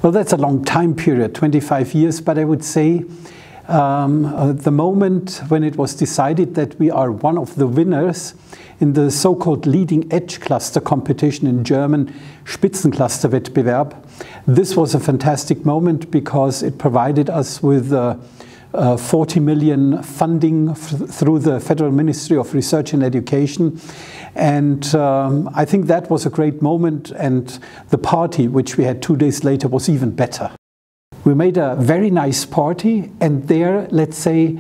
Well, that's a long time period, 25 years, but I would say the moment when it was decided that we are one of the winners in the so-called leading edge cluster competition in German, Spitzencluster-Wettbewerb. This was a fantastic moment because it provided us with 40 million funding through the Federal Ministry of Research and Education. And I think that was a great moment, and the party, which we had 2 days later, was even better. We made a very nice party, and there, let's say,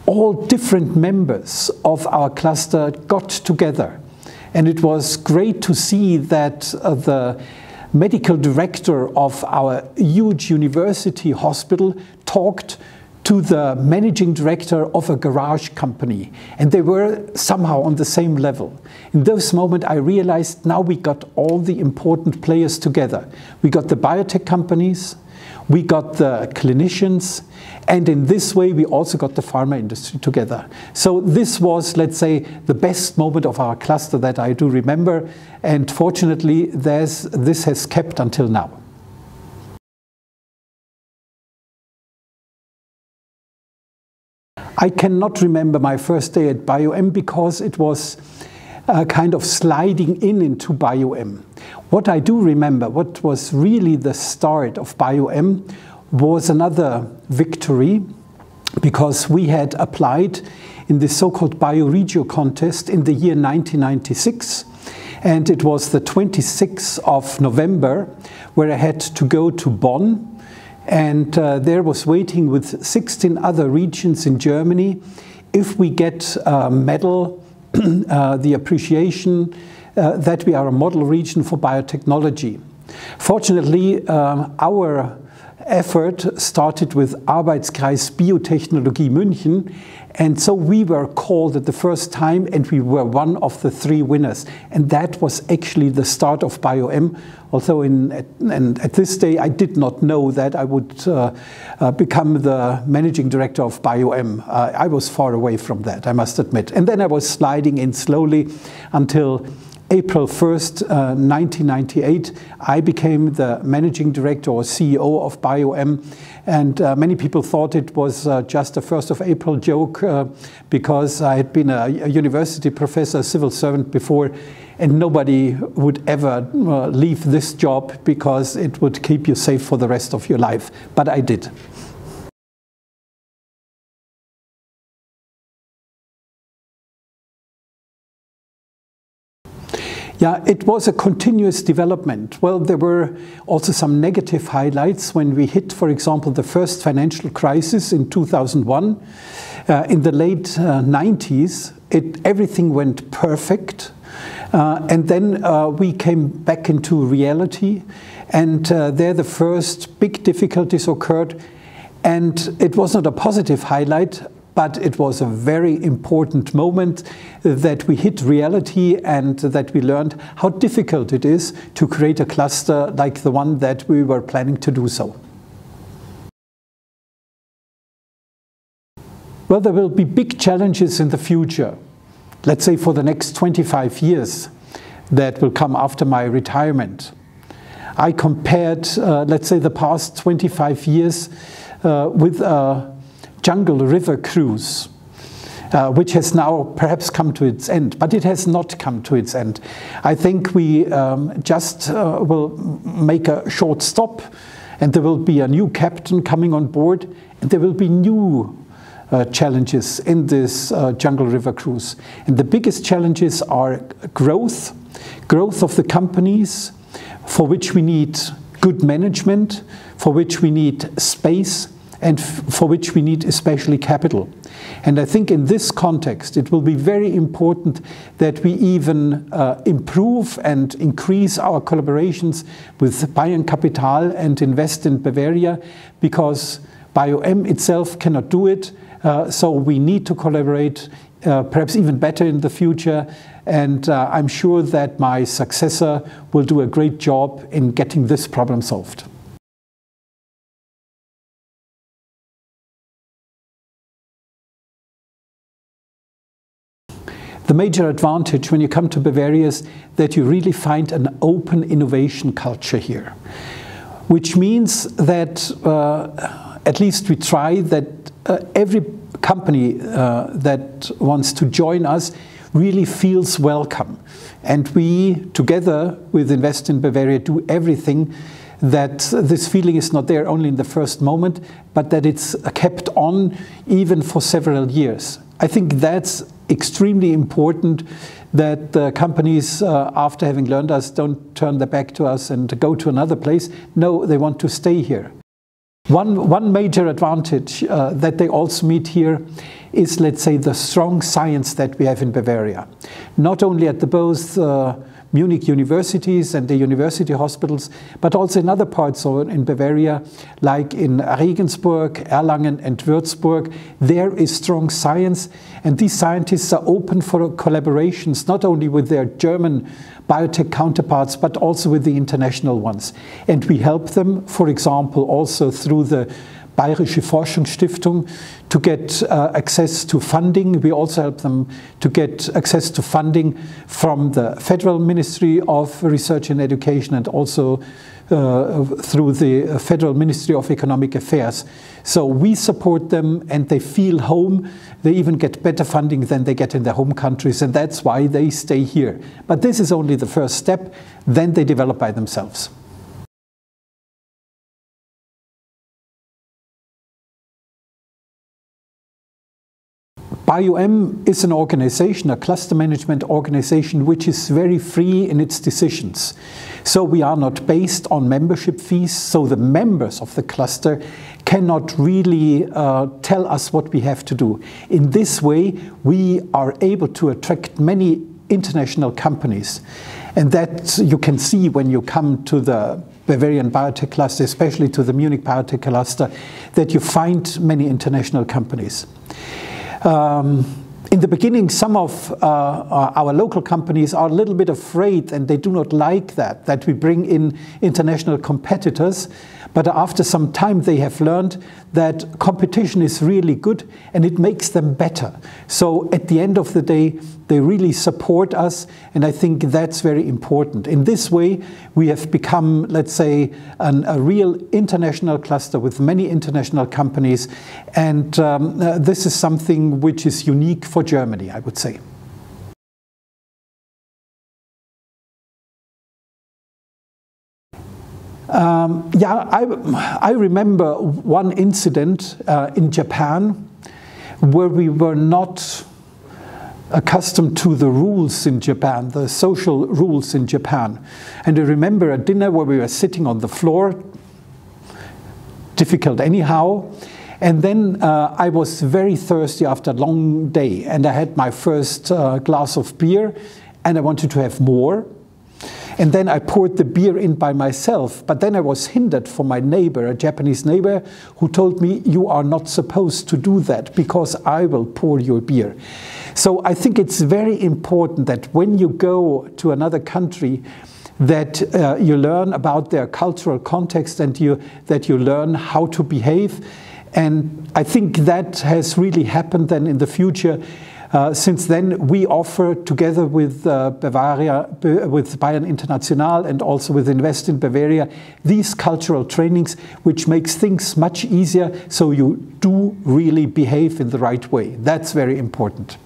all different members of our cluster got together. And it was great to see that the medical director of our huge university hospital talked to the managing director of a garage company, and they were somehow on the same level. In those moments I realized now we got all the important players together. We got the biotech companies, we got the clinicians, and in this way we also got the pharma industry together. So this was, let's say, the best moment of our cluster that I do remember, and fortunately this has kept until now. I cannot remember my first day at BioM because it was kind of sliding into BioM. What I do remember, what was really the start of BioM, was another victory, because we had applied in the so-called BioRegio contest in the year 1996, and it was the 26th of November where I had to go to Bonn, and there was waiting with 16 other regions in Germany. If we get a medal, the appreciation that we are a model region for biotechnology. Fortunately, our effort started with Arbeitskreis Biotechnologie München, and so we were called at the first time, and we were one of the 3 winners. And that was actually the start of BioM. Although at this day I did not know that I would become the managing director of BioM. I was far away from that, I must admit. And then I was sliding in slowly until April 1st, 1998, I became the managing director or CEO of BioM, and many people thought it was just a 1st of April joke because I had been a university professor, a civil servant before, and nobody would ever leave this job because it would keep you safe for the rest of your life. But I did. Yeah, it was a continuous development. Well, there were also some negative highlights when we hit, for example, the first financial crisis in 2001. In the late 90s, everything went perfect. And then we came back into reality. And there the first big difficulties occurred. And it was not a positive highlight, but it was a very important moment that we hit reality and that we learned how difficult it is to create a cluster like the one that we were planning to do so. Well, there will be big challenges in the future, let's say for the next 25 years that will come after my retirement. I compared, let's say, the past 25 years with a jungle river cruise, which has now perhaps come to its end, but it has not come to its end. I think we just will make a short stop, and there will be a new captain coming on board, and there will be new challenges in this jungle river cruise. And the biggest challenges are growth of the companies, for which we need good management, for which we need space, and for which we need especially capital. And I think in this context it will be very important that we even improve and increase our collaborations with Bayern Capital and Invest in Bavaria, because BioM itself cannot do it, so we need to collaborate perhaps even better in the future, and I'm sure that my successor will do a great job in getting this problem solved. The major advantage when you come to Bavaria is that you really find an open innovation culture here. which means that at least we try that every company that wants to join us really feels welcome. And we, together with Invest in Bavaria, do everything that this feeling is not there only in the first moment, but that it's kept on even for several years. I think that's extremely important, that the companies, after having learned us, don't turn their back to us and go to another place. No, they want to stay here. One major advantage that they also meet here is, let's say, the strong science that we have in Bavaria. Not only at the both Munich universities and the university hospitals, but also in other parts in Bavaria, like in Regensburg, Erlangen and Würzburg. There is strong science, and these scientists are open for collaborations, not only with their German biotech counterparts, but also with the international ones. And we help them, for example, also through the Bayerische Forschungsstiftung to get access to funding. We also help them to get access to funding from the Federal Ministry of Research and Education, and also through the Federal Ministry of Economic Affairs. So we support them, and they feel home. They even get better funding than they get in their home countries, and that's why they stay here. But this is only the first step. Then they develop by themselves. BioM is an organization, a cluster management organization, which is very free in its decisions. So we are not based on membership fees, so the members of the cluster cannot really tell us what we have to do. In this way, we are able to attract many international companies. And that you can see when you come to the Bavarian Biotech Cluster, especially to the Munich Biotech Cluster, that you find many international companies. In the beginning, some of our local companies are a little bit afraid, and they do not like that we bring in international competitors. But after some time, they have learned that competition is really good, and it makes them better. So at the end of the day, they really support us, and I think that's very important. In this way, we have become, let's say, a real international cluster with many international companies, and this is something which is unique for Germany, I would say. I remember one incident in Japan where we were not accustomed to the rules in Japan, the social rules in Japan. And I remember a dinner where we were sitting on the floor, difficult anyhow. And then I was very thirsty after a long day, and I had my first glass of beer, and I wanted to have more. And then I poured the beer in by myself, but then I was hindered from my neighbor, a Japanese neighbor, who told me, "You are not supposed to do that because I will pour your beer." So I think it's very important that when you go to another country, that you learn about their cultural context, and that you learn how to behave. And I think that has really happened then in the future. Since then, we offer, together with with Bayern International and also with Invest in Bavaria, these cultural trainings, which makes things much easier, so you do really behave in the right way. That's very important.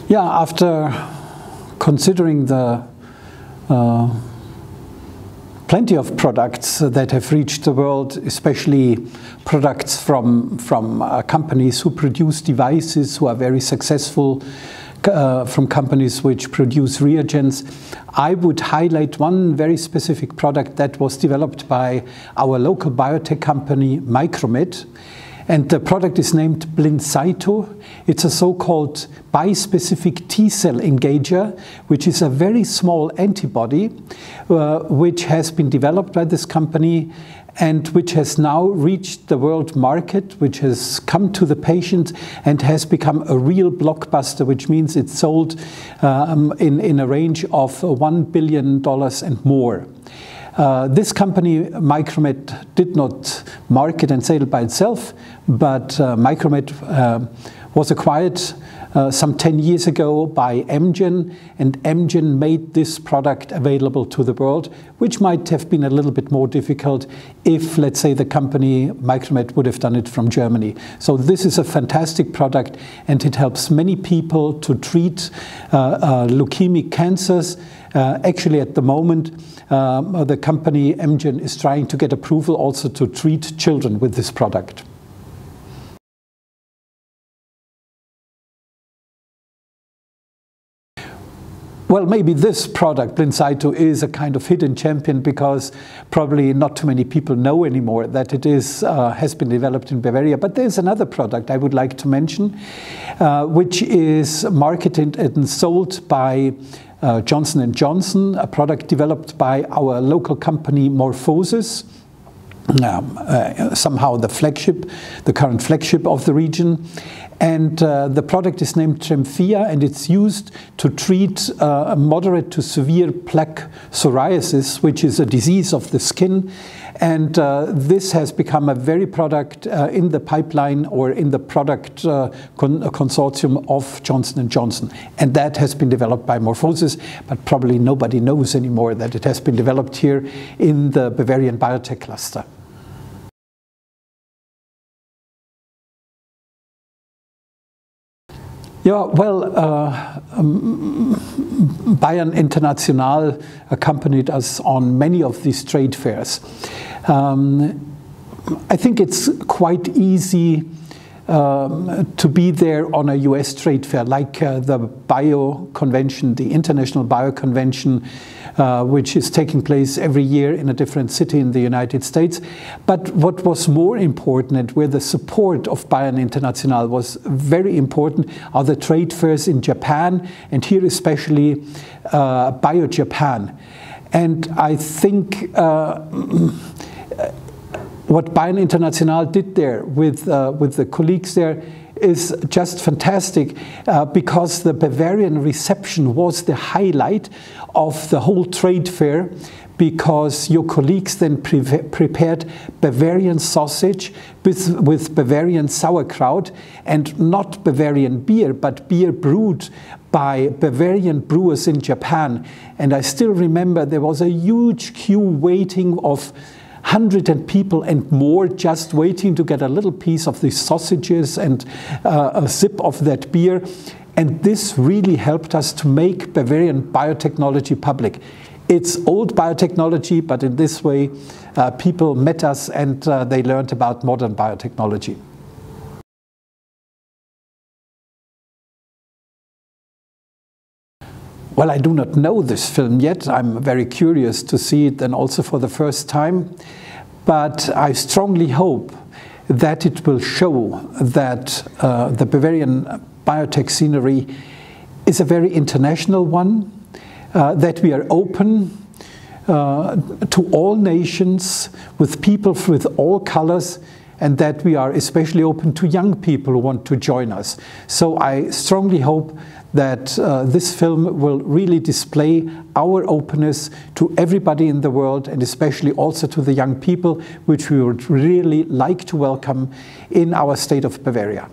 Yeah, after considering the plenty of products that have reached the world, especially products from companies who produce devices, who are very successful, from companies which produce reagents. I would highlight one very specific product that was developed by our local biotech company, Micromet. And the product is named Blincyto. It's a so-called bispecific T-cell engager, which is a very small antibody, which has been developed by this company and which has now reached the world market, which has come to the patient and has become a real blockbuster, which means it's sold in a range of $1 billion and more. This company, Micromet, did not market and sell by itself, but Micromet was acquired some 10 years ago by Amgen, and Amgen made this product available to the world, which might have been a little bit more difficult if, let's say, the company Micromet would have done it from Germany. So this is a fantastic product, and it helps many people to treat leukemic cancers. Actually, at the moment, the company Amgen is trying to get approval also to treat children with this product. Well, maybe this product, Blincyto, is a kind of hidden champion because probably not too many people know anymore that it is, has been developed in Bavaria. But there's another product I would like to mention, which is marketed and sold by Johnson & Johnson, a product developed by our local company MorphoSys. Somehow the current flagship of the region. And the product is named Tremfya, and it's used to treat moderate to severe plaque psoriasis, which is a disease of the skin. And this has become a very product in the pipeline or in the product consortium of Johnson & Johnson. And that has been developed by MorphoSys, but probably nobody knows anymore that it has been developed here in the Bavarian Biotech Cluster. Yeah, well, Bayern International accompanied us on many of these trade fairs. I think it's quite easy to be there on a US trade fair, like the Bio Convention, the International Bio Convention, which is taking place every year in a different city in the United States. But what was more important, and where the support of Bayern International was very important, are the trade fairs in Japan, and here especially Bio Japan. And I think what Bayern International did there with the colleagues there is just fantastic, because the Bavarian reception was the highlight of the whole trade fair, because your colleagues then prepared Bavarian sausage with Bavarian sauerkraut, and not Bavarian beer, but beer brewed by Bavarian brewers in Japan. And I still remember there was a huge queue waiting of 100 people and more, just waiting to get a little piece of these sausages and a sip of that beer. And this really helped us to make Bavarian biotechnology public. It's old biotechnology, but in this way, people met us and they learned about modern biotechnology. Well, I do not know this film yet. I'm very curious to see it, and also for the first time. But I strongly hope that it will show that the Bavarian biotech scenery is a very international one, that we are open to all nations, with people with all colors, and that we are especially open to young people who want to join us. So I strongly hope that this film will really display our openness to everybody in the world, and especially also to the young people, which we would really like to welcome in our state of Bavaria.